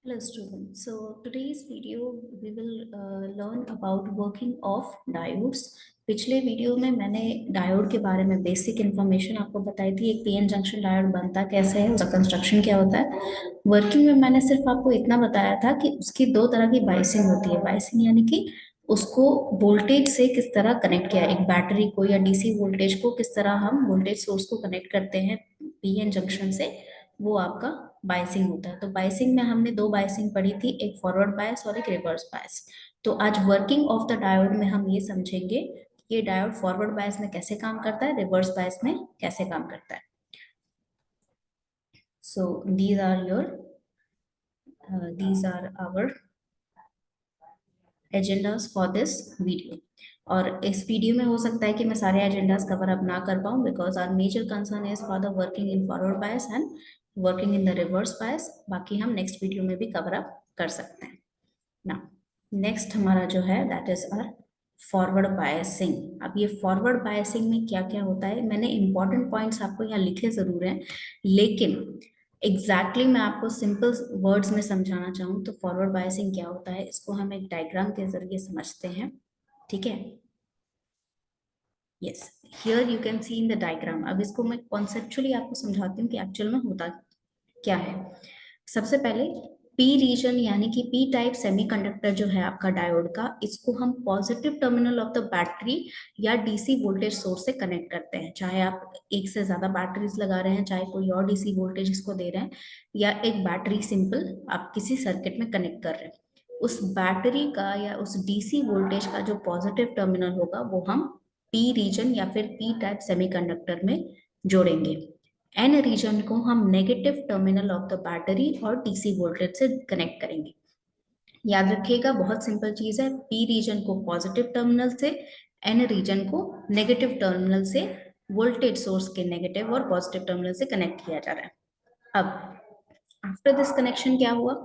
Hello students. So today's video we will learn about working of diodes. पिछले video में मैंने diode के बारे में बेसिक इन्फॉर्मेशन आपको बताई थी। एक पीएन जंक्शन डायोड बनता कैसे है, उसका कंस्ट्रक्शन क्या होता है। वर्किंग में मैंने सिर्फ आपको इतना बताया था कि उसकी दो तरह की बाइसिंग होती है। बाइसिंग यानी कि उसको वोल्टेज से किस तरह कनेक्ट किया, एक बैटरी को या डीसी वोल्टेज को किस तरह हम वोल्टेज सोर्स को कनेक्ट करते हैं पीएन जंक्शन से, वो आपका बायसिंग होता है। तो बायसिंग में हमने दो बायसिंग पढ़ी थी, एक फॉरवर्ड बायस और एक रिवर्स बायस। तो आज वर्किंग ऑफ द डायोड में हम ये समझेंगे कि ये डायोड फॉरवर्ड बायस में कैसे काम करता है, रिवर्स बायस में कैसे काम करता है। सो these are our agendas for this video. और इस वीडियो में हो सकता है कि मैं सारे एजेंडास कवर अप ना कर पाऊँ, because our major concern is for the working in forward bias and working in the reverse bias. बाकी हम नेक्स्ट वीडियो में भी कवर अप कर सकते हैं ना। नेक्स्ट हमारा जो है that is r forward biasing. अब ये फॉरवर्ड बायसिंग में क्या क्या होता है, मैंने इंपॉर्टेंट पॉइंट्स आपको यहाँ लिखे जरूर हैं, लेकिन मैं आपको सिंपल वर्ड्स में समझाना चाहूँ तो फॉरवर्ड बायसिंग क्या होता है, इसको हम एक डायग्राम के जरिए समझते हैं। ठीक है, yes, here you can see in the diagram. अब इसको मैं कॉन्सेप्चुअली आपको समझाती हूँ कि एक्चुअल में होता क्या है। सबसे पहले पी रीजन यानी कि पी टाइप सेमीकंडक्टर जो है आपका डायोड का, इसको हम positive terminal of the battery या डीसी वोल्टेज सोर्स से कनेक्ट करते हैं। चाहे आप एक से ज्यादा बैटरीज लगा रहे हैं, चाहे कोई और डीसी वोल्टेज इसको दे रहे हैं, या एक बैटरी सिंपल आप किसी सर्किट में कनेक्ट कर रहे हैं, उस बैटरी का या उस डीसी वोल्टेज का जो पॉजिटिव टर्मिनल होगा वो हम पी रीजन या फिर पी टाइप सेमीकंडक्टर में जोड़ेंगे। एन रीजन को हम negative terminal of the battery और डीसी वोल्टेज से कनेक्ट करेंगे। याद रखिएगा, बहुत सिंपल चीज है, पी रीजन को पॉजिटिव टर्मिनल से, एन रीजन को नेगेटिव टर्मिनल से, वोल्टेज सोर्स के नेगेटिव और पॉजिटिव टर्मिनल से कनेक्ट किया जा रहा है। अब आफ्टर दिस कनेक्शन क्या हुआ,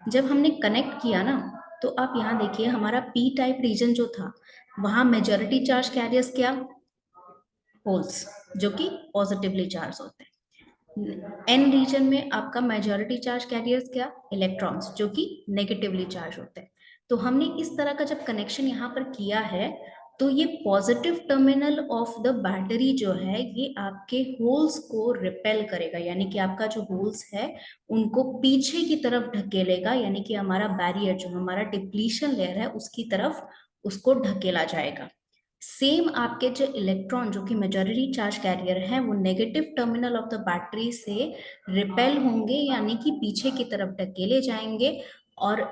जब हमने कनेक्ट किया ना, तो आप यहाँ देखिए हमारा पी टाइप रीजन जो था, वहां मेजॉरिटी चार्ज कैरियर्स क्या, होल्स, जो कि पॉजिटिवली चार्ज होते हैं। एन रीजन में आपका मेजॉरिटी चार्ज कैरियर्स क्या, इलेक्ट्रॉन्स, जो कि नेगेटिवली चार्ज होते हैं। तो हमने इस तरह का जब कनेक्शन यहाँ पर किया है, तो ये positive terminal of the battery जो है ये आपके होल्स को रिपेल करेगा, यानी कि आपका जो होल्स है उनको पीछे की तरफ ढकेलेगा, यानी कि हमारा बैरियर जो हमारा डिप्लीशन लेयर है उसकी तरफ उसको ढकेला जाएगा। सेम आपके जो इलेक्ट्रॉन जो कि मेजॉरिटी चार्ज कैरियर है वो negative terminal of the battery से रिपेल होंगे, यानी कि पीछे की तरफ ढकेले जाएंगे, और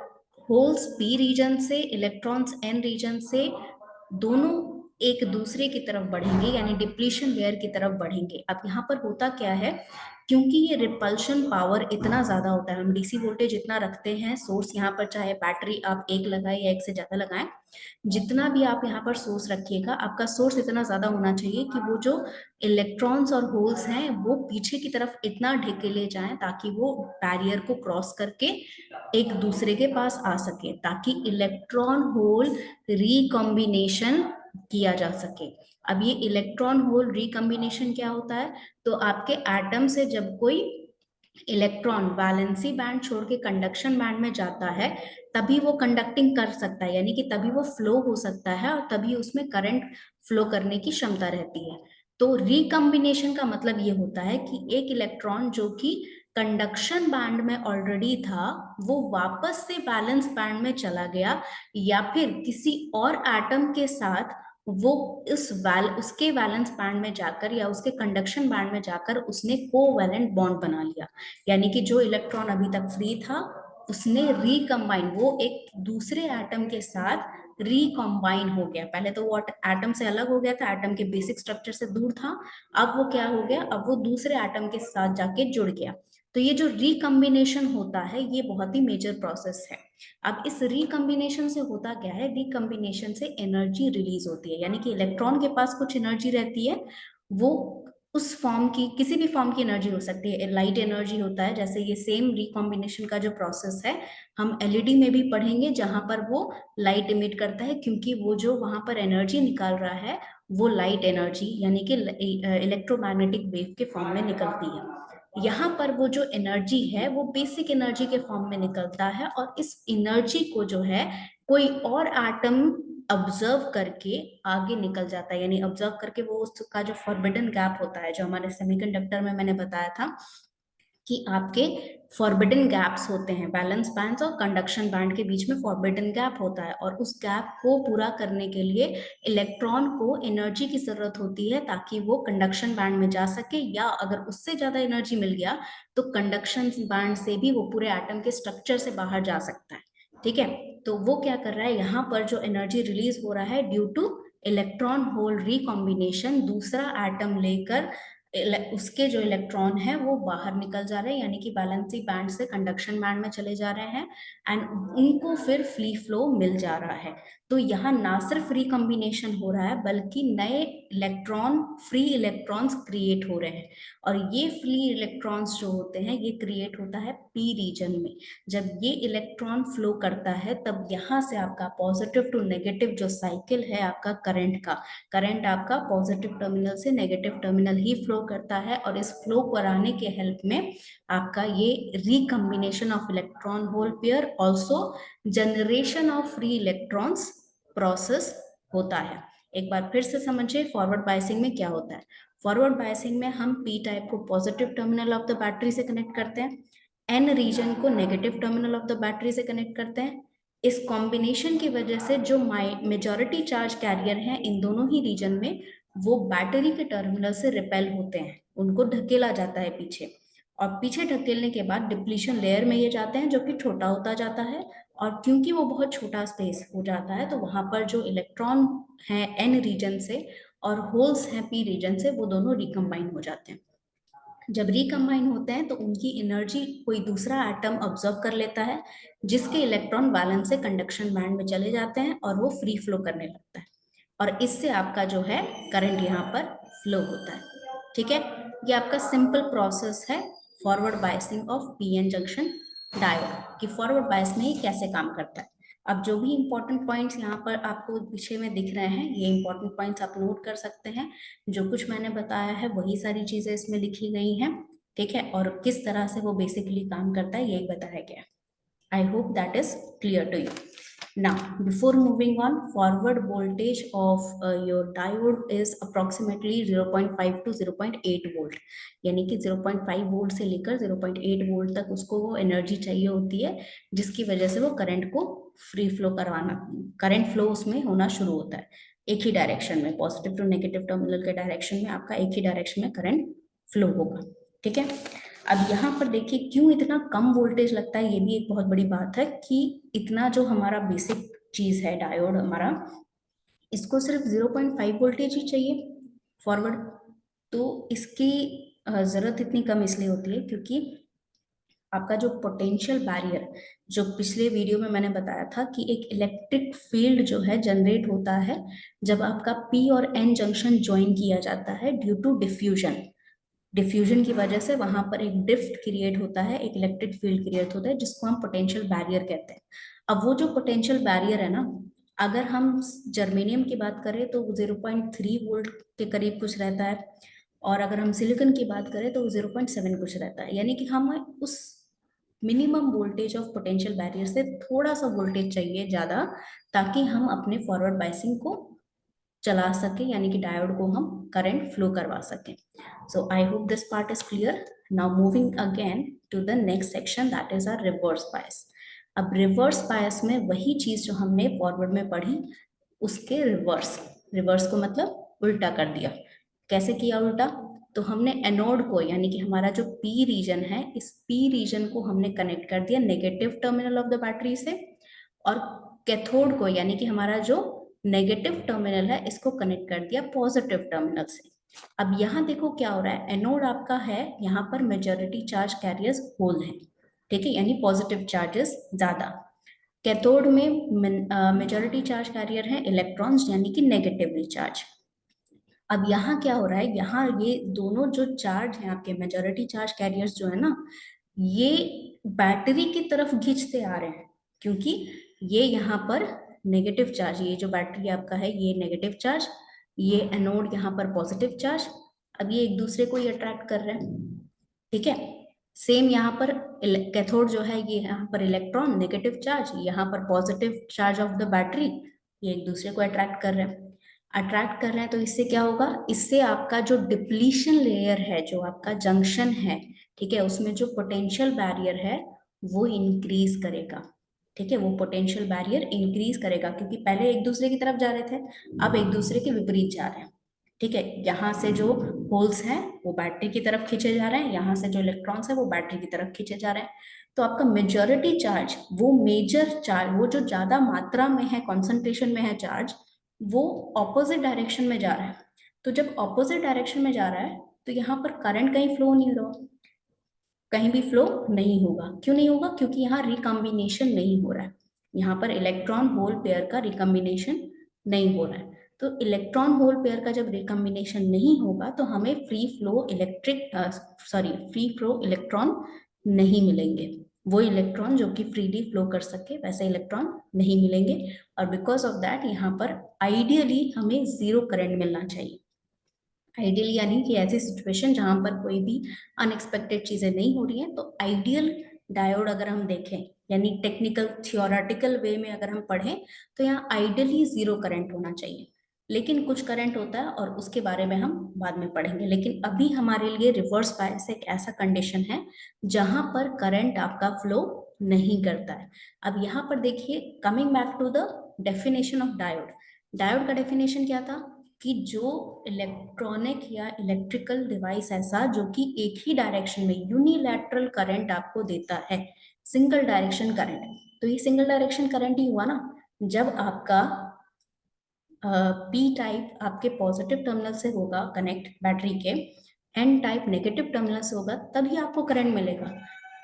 होल्स पी रीजन से, इलेक्ट्रॉन्स एन रीजन से, दोनों एक दूसरे की तरफ बढ़ेंगे, यानी डिप्लीशन लेयर की तरफ बढ़ेंगे। अब यहाँ पर होता क्या है, क्योंकि ये रिपल्शन पावर इतना ज्यादा होता है, हम डीसी वोल्टेज इतना रखते हैं, सोर्स यहाँ पर चाहे बैटरी आप एक लगाए या एक से ज्यादा लगाएं, जितना भी आप यहाँ पर सोर्स रखिएगा आपका सोर्स इतना ज्यादा होना चाहिए कि वो जो इलेक्ट्रॉन्स और होल्स हैं वो पीछे की तरफ इतना ढकेले जाएं ताकि वो बैरियर को क्रॉस करके एक दूसरे के पास आ सके, ताकि इलेक्ट्रॉन होल रिकॉम्बिनेशन किया जा सके। अब ये इलेक्ट्रॉन होल रिकॉम्बिनेशन क्या होता है, तो आपके एटम से जब कोई इलेक्ट्रॉन वैलेंसी बैंड छोड़ के कंडक्शन बैंड में जाता है, तभी वो कंडक्टिंग कर सकता है, यानी कि तभी वो फ्लो हो सकता है और तभी उसमें करंट फ्लो करने की क्षमता रहती है। तो रिकम्बिनेशन का मतलब ये होता है कि एक इलेक्ट्रॉन जो कि कंडक्शन बैंड में ऑलरेडी था वो वापस से बैलेंस बैंड में चला गया, या फिर किसी और एटम के साथ वो उसके वैलेंस बैंड में जाकर या उसके कंडक्शन बैंड में जाकर उसने कोवैलेंट बॉन्ड बना लिया, यानी कि जो इलेक्ट्रॉन अभी तक फ्री था उसने रिकम्बाइन, वो एक दूसरे एटम के साथ रिकम्बाइन हो गया। पहले तो वो एटम से अलग हो गया था, एटम के बेसिक स्ट्रक्चर से दूर था, अब वो क्या हो गया, अब वो दूसरे एटम के साथ जाके जुड़ गया। तो ये जो रिकम्बिनेशन होता है ये बहुत ही मेजर प्रोसेस है। अब इस रिकम्बिनेशन से होता क्या है, रिकम्बिनेशन से एनर्जी रिलीज होती है, यानी कि इलेक्ट्रॉन के पास कुछ एनर्जी रहती है, वो उस फॉर्म की किसी भी फॉर्म की एनर्जी हो सकती है, लाइट एनर्जी होता है, जैसे ये सेम रिकॉम्बिनेशन का जो प्रोसेस है हम एलईडी में भी पढ़ेंगे, जहां पर वो लाइट इमिट करता है, क्योंकि वो जो वहां पर एनर्जी निकाल रहा है वो लाइट एनर्जी यानी कि इलेक्ट्रोमैग्नेटिक वेव के फॉर्म में निकलती है। यहाँ पर वो जो एनर्जी है वो बेसिक एनर्जी के फॉर्म में निकलता है, और इस एनर्जी को जो है कोई और एटम ऑब्जर्व करके आगे निकल जाता है, यानी ऑब्जर्व करके वो उसका जो फॉरबिडन गैप होता है, जो हमारे सेमीकंडक्टर में मैंने बताया था कि आपके फॉरबिडन गैप्स होते हैं, वैलेंस बैंड्स और कंडक्शन बैंड के बीच में फॉरबिडन गैप होता है, और उस गैप को पूरा करने के लिए इलेक्ट्रॉन को एनर्जी की जरूरत होती है ताकि वो कंडक्शन बैंड में जा सके, या अगर उससे ज्यादा एनर्जी मिल गया तो कंडक्शन बैंड से भी वो पूरे एटम के स्ट्रक्चर से बाहर जा सकता है। ठीक है, तो वो क्या कर रहा है, यहाँ पर जो एनर्जी रिलीज हो रहा है due two electron hole recombination, दूसरा एटम लेकर उसके जो इलेक्ट्रॉन है वो बाहर निकल जा रहे हैं, यानी कि वैलेंसी बैंड से कंडक्शन बैंड में चले जा रहे हैं, एंड उनको फिर फ्री फ्लो मिल जा रहा है। तो यहाँ ना सिर्फ रिकॉम्बिनेशन हो रहा है बल्कि नए इलेक्ट्रॉन, फ्री इलेक्ट्रॉन्स क्रिएट हो रहे हैं, और ये फ्री इलेक्ट्रॉन्स जो होते हैं ये क्रिएट होता है पी रीजन में। जब ये इलेक्ट्रॉन फ्लो करता है तब यहाँ से आपका पॉजिटिव टू नेगेटिव जो साइकिल है आपका करंट का, करंट आपका पॉजिटिव टर्मिनल से नेगेटिव टर्मिनल ही फ्लो करता है, और इस फ्लो कराने के हेल्प में आपका ये recombination of electron hole pair, also generation of free electrons process होता है। एक बार फिर से समझिए फॉरवर्ड बायसिंग में क्या होता है। फॉरवर्ड बायसिंग में हम पी टाइप को positive terminal of the battery से कनेक्ट करते हैं, एन रीजन को negative terminal of the battery से कनेक्ट करते हैं। इस कॉम्बिनेशन की वजह से जो मेजॉरिटी चार्ज कैरियर हैं इन दोनों ही रीजन में, वो बैटरी के टर्मिनल से रिपेल होते हैं, उनको ढकेला जाता है पीछे, और पीछे ढकेलने के बाद डिप्लीशन लेयर में ये जाते हैं जो कि छोटा होता जाता है, और क्योंकि वो बहुत छोटा स्पेस हो जाता है तो वहां पर जो इलेक्ट्रॉन है एन रीजन से और होल्स हैं पी रीजन से, वो दोनों रिकम्बाइन हो जाते हैं। जब रिकम्बाइन होते हैं तो उनकी एनर्जी कोई दूसरा एटम ऑब्जर्व कर लेता है, जिसके इलेक्ट्रॉन वैलेंस से कंडक्शन बैंड में चले जाते हैं और वो फ्री फ्लो करने लगता है, और इससे आपका जो है करंट यहाँ पर फ्लो होता है। ठीक है, ये आपका सिंपल प्रोसेस है forward biasing of PN junction diode, कि फॉरवर्ड बायस में ये कैसे काम करता है। अब जो भी इंपॉर्टेंट पॉइंट्स यहाँ पर आपको पीछे में दिख रहे हैं, ये इंपॉर्टेंट पॉइंट्स आप नोट कर सकते हैं। जो कुछ मैंने बताया है वही सारी चीजें इसमें लिखी गई हैं। ठीक है, और किस तरह से वो बेसिकली काम करता है यही बताया गया। I hope that is clear to you. Now, before moving on, forward voltage of your diode is approximately 0.5 to 0.8 volt. यानी कि 0.5 वोल्ट से लेकर 0.8 वोल्ट तक उसको वो एनर्जी चाहिए होती है, जिसकी वजह से वो करंट को फ्री फ्लो करवाना, करंट फ्लो उसमें होना शुरू होता है एक ही डायरेक्शन में, पॉजिटिव टू नेगेटिव टर्मिनल के डायरेक्शन में आपका एक ही डायरेक्शन में करंट फ्लो होगा। ठीक है, अब यहाँ पर देखिए क्यों इतना कम वोल्टेज लगता है, ये भी एक बहुत बड़ी बात है कि इतना जो हमारा बेसिक चीज है डायोड हमारा, इसको सिर्फ 0.5 वोल्टेज ही चाहिए फॉरवर्ड। तो इसकी जरूरत इतनी कम इसलिए होती है क्योंकि आपका जो पोटेंशियल बैरियर, जो पिछले वीडियो में मैंने बताया था कि एक इलेक्ट्रिक फील्ड जो है जनरेट होता है जब आपका पी और एन जंक्शन ज्वाइन किया जाता है ड्यू टू डिफ्यूजन। डिफ्यूजन की वजह से वहां पर एक ड्रिफ्ट क्रिएट होता है, एक इलेक्ट्रिक फील्ड क्रिएट होता है जिसको हम पोटेंशियल बैरियर कहते हैं। अब वो जो पोटेंशियल बैरियर है ना, अगर हम जर्मेनियम की बात करें तो 0.3 वोल्ट के करीब कुछ रहता है, और अगर हम सिलिकॉन की बात करें तो 0.7 कुछ रहता है, यानी कि हम उस minimum voltage of potential barrier से थोड़ा सा वोल्टेज चाहिए ज्यादा, ताकि हम अपने फॉरवर्ड बायसिंग को चला सके, यानी कि डायोड को हम करंट फ्लो करवा सकें। So I hope this part is clear. Now moving again to the next section, that is our reverse bias. अब रिवर्स बायस में वही चीज जो हमने फॉरवर्ड में पढ़ी उसके रिवर्स, रिवर्स को मतलब उल्टा कर दिया। कैसे किया उल्टा, तो हमने एनोड को, यानी कि हमारा जो पी रीजन है, इस पी रीजन को हमने कनेक्ट कर दिया negative terminal of the battery से, और कैथोड को, यानी कि हमारा जो नेगेटिव टर्मिनल है, इसको कनेक्ट कर दिया पॉजिटिव टर्मिनल से। अब यहाँ देखो क्या हो रहा है, एनोड आपका है, यहाँ पर मेजॉरिटी चार्ज कैरियर्स होल है, ठीक है, यानी पॉजिटिव चार्जेस ज्यादा। कैथोड में मेजॉरिटी चार्ज कैरियर है इलेक्ट्रॉन्स, यानी कि नेगेटिवली चार्ज। अब यहाँ क्या हो रहा है, यहाँ ये दोनों जो चार्ज हैं आपके मेजॉरिटी चार्ज कैरियर्स जो है ना, ये बैटरी की तरफ खींचते आ रहे हैं, क्योंकि ये यहाँ पर नेगेटिव चार्ज, ये जो बैटरी आपका है ये नेगेटिव चार्ज, ये एनोड यहाँ पर पॉजिटिव चार्ज, अब ये एक दूसरे को ही अट्रैक्ट कर रहे हैं। ठीक है। सेम यहाँ पर कैथोड जो है, ये यहाँ पर इलेक्ट्रॉन नेगेटिव चार्ज, यहाँ पर positive charge of the battery, ये एक दूसरे को अट्रैक्ट कर रहे हैं। अट्रैक्ट कर रहे हैं तो इससे क्या होगा, इससे आपका जो डिप्लीशन लेयर है, जो आपका जंक्शन है, ठीक है, उसमें जो पोटेंशियल बैरियर है वो इंक्रीज करेगा। ठीक है, वो पोटेंशियल बैरियर इंक्रीज करेगा, क्योंकि पहले एक दूसरे की तरफ जा रहे थे, अब एक दूसरे के विपरीत जा रहे हैं। ठीक है, यहाँ से जो होल्स हैं वो बैटरी की तरफ खींचे जा रहे हैं, यहाँ से जो इलेक्ट्रॉन्स है वो बैटरी की तरफ खींचे जा रहे हैं। तो आपका मेजॉरिटी चार्ज, वो मेजर चार्ज, वो जो ज्यादा मात्रा में है, कॉन्सेंट्रेशन में है चार्ज, वो ऑपोजिट डायरेक्शन में जा रहा है। तो जब ऑपोजिट डायरेक्शन में जा रहा है तो यहाँ पर करंट कहीं फ्लो नहीं हो रहा, कहीं भी फ्लो नहीं होगा। क्यों नहीं होगा? क्योंकि यहाँ रिकॉम्बिनेशन नहीं हो रहा है, यहाँ पर इलेक्ट्रॉन होल पेयर का रिकॉम्बिनेशन नहीं हो रहा है। तो इलेक्ट्रॉन होल पेयर का जब रिकॉम्बिनेशन नहीं होगा तो हमें free flow free flow electron नहीं मिलेंगे। वो इलेक्ट्रॉन जो कि फ्रीली फ्लो कर सके वैसे इलेक्ट्रॉन नहीं मिलेंगे। और बिकॉज ऑफ दैट यहाँ पर आइडियली हमें जीरो करंट मिलना चाहिए। आइडियल यानी कि ऐसी सिचुएशन जहां पर कोई भी अनएक्सपेक्टेड चीजें नहीं हो रही हैं। तो आइडियल डायोड अगर हम देखें, यानी टेक्निकल थियोरेटिकल वे में अगर हम पढ़ें, तो यहाँ आइडियली जीरो करंट होना चाहिए। लेकिन कुछ करंट होता है और उसके बारे में हम बाद में पढ़ेंगे। लेकिन अभी हमारे लिए रिवर्स बायस एक ऐसा कंडीशन है जहां पर करंट आपका फ्लो नहीं करता है। अब यहाँ पर देखिए, coming back to the definition of diode. Diode का डेफिनेशन क्या था कि जो इलेक्ट्रॉनिक या इलेक्ट्रिकल डिवाइस ऐसा जो कि एक ही डायरेक्शन में यूनिलैटरल करंट आपको देता है, सिंगल डायरेक्शन करंट। तो ये सिंगल डायरेक्शन करंट ही हुआ ना, जब आपका पी टाइप आपके पॉजिटिव टर्मिनल से होगा कनेक्ट बैटरी के, एन टाइप नेगेटिव टर्मिनल से होगा, तभी आपको करंट मिलेगा।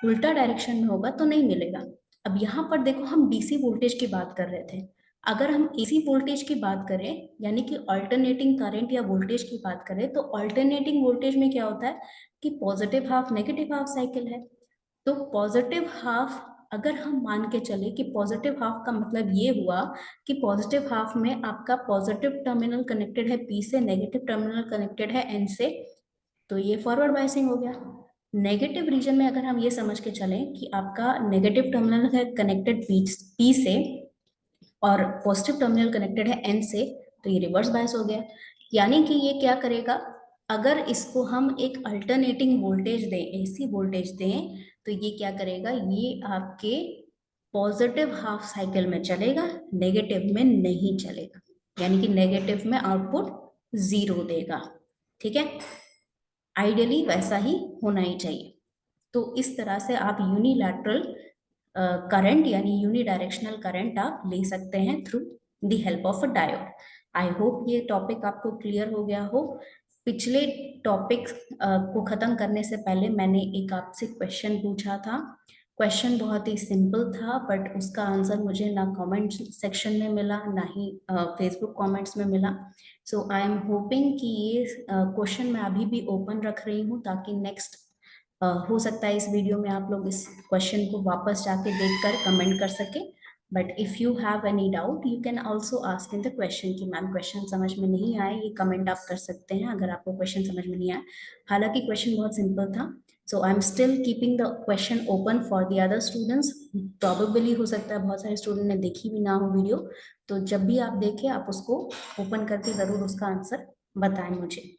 उल्टा डायरेक्शन में होगा तो नहीं मिलेगा। अब यहाँ पर देखो, हम डीसी वोल्टेज की बात कर रहे थे। अगर हम एसी वोल्टेज की बात करें, यानी कि अल्टरनेटिंग करंट या वोल्टेज की बात करें, तो अल्टरनेटिंग वोल्टेज में क्या होता है कि positive half negative half cycle है। तो पॉजिटिव हाफ, अगर हम मान के चले कि पॉजिटिव हाफ का मतलब ये हुआ कि पॉजिटिव हाफ में आपका पॉजिटिव टर्मिनल कनेक्टेड है पी से, नेगेटिव टर्मिनल कनेक्टेड है एन से, तो ये फॉरवर्ड बायसिंग हो गया। नेगेटिव रीजन में अगर हम ये समझ के चलें कि आपका नेगेटिव टर्मिनल है कनेक्टेड पी से और पॉजिटिव टर्मिनल कनेक्टेड है एन से, तो ये रिवर्स बायस हो गया। यानी कि ये क्या करेगा, अगर इसको हम एक अल्टरनेटिंग वोल्टेज दें, एसी वोल्टेज दें, तो ये क्या करेगा, ये आपके पॉजिटिव हाफ साइकिल में चलेगा, नेगेटिव में नहीं चलेगा। यानी कि नेगेटिव में आउटपुट जीरो देगा। ठीक है, आइडियली वैसा ही होना ही चाहिए। तो इस तरह से आप यूनिलैटरल करंट यानी यूनिडायरेक्शनल करंट आप ले सकते हैं through the help of a diode. I hope ये टॉपिक आपको क्लियर हो गया हो। पिछले टॉपिक को खत्म करने से पहले मैंने एक आपसे क्वेश्चन पूछा था। क्वेश्चन बहुत ही सिंपल था, बट उसका आंसर मुझे ना कमेंट सेक्शन में मिला, ना ही फेसबुक कमेंट्स में मिला। सो आई एम होपिंग कि ये क्वेश्चन मैं अभी भी ओपन रख रही हूँ, ताकि नेक्स्ट हो सकता है इस वीडियो में आप लोग इस क्वेश्चन को वापस जाके देखकर कमेंट कर सके। But if you have any doubt you can also ask in the question कि मैम क्वेश्चन समझ में नहीं आए, ये कमेंट आप कर सकते हैं अगर आपको क्वेश्चन समझ में नहीं आया। हालांकि क्वेश्चन बहुत सिंपल था। So I am still keeping the question open for the other students. Probably हो सकता है बहुत सारे स्टूडेंट ने देखी भी ना हो वीडियो, तो जब भी आप देखें आप उसको ओपन करके जरूर उसका आंसर बताएं मुझे।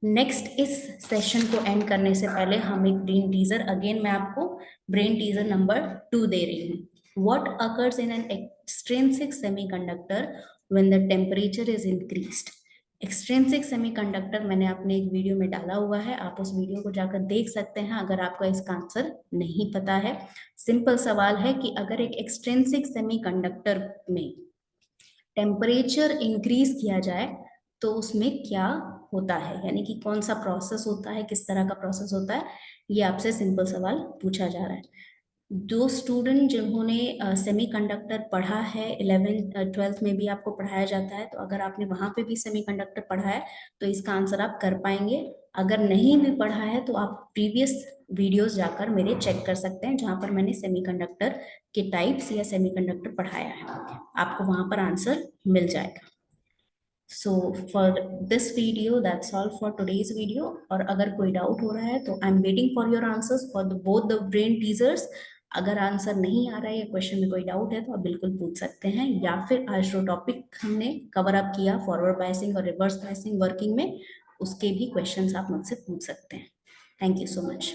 नेक्स्ट, इस सेशन को एंड करने से पहले हम एक ब्रेन टीजर, अगेन मैं आपको ब्रेन टीजर नंबर 2 दे रही हूँ। What occurs in an extrinsic semiconductor when the temperature is increased. Extrinsic semiconductor मैंने अपने एक वीडियो में डाला हुआ है, आप उस वीडियो को जाकर देख सकते हैं अगर आपको इसका आंसर नहीं पता है। सिंपल सवाल है कि अगर एक एक्सट्रिंसिक सेमीकंडक्टर में टेम्परेचर इंक्रीज किया जाए तो उसमें क्या होता है, यानी कि कौन सा प्रोसेस होता है, किस तरह का प्रोसेस होता है, ये आपसे सिंपल सवाल पूछा जा रहा है। जो स्टूडेंट जिन्होंने सेमीकंडक्टर पढ़ा है, 11th 12th में भी आपको पढ़ाया जाता है, तो अगर आपने वहां पे भी सेमीकंडक्टर पढ़ा है तो इसका आंसर आप कर पाएंगे। अगर नहीं भी पढ़ा है तो आप प्रीवियस वीडियोस जाकर मेरे चेक कर सकते हैं, जहां पर मैंने सेमीकंडक्टर के टाइप्स या सेमीकंडक्टर पढ़ाया है, आपको वहां पर आंसर मिल जाएगा। So for this video that's all for today's video. और अगर कोई डाउट हो रहा है तो I am waiting for your answers for both the brain teasers. अगर आंसर नहीं आ रहा है या क्वेश्चन में कोई डाउट है तो आप बिल्कुल पूछ सकते हैं, या फिर आज जो टॉपिक हमने कवर अप किया फॉरवर्ड बायसिंग और रिवर्स बायसिंग वर्किंग में, उसके भी क्वेश्चंस आप मुझसे पूछ सकते हैं। Thank you so much.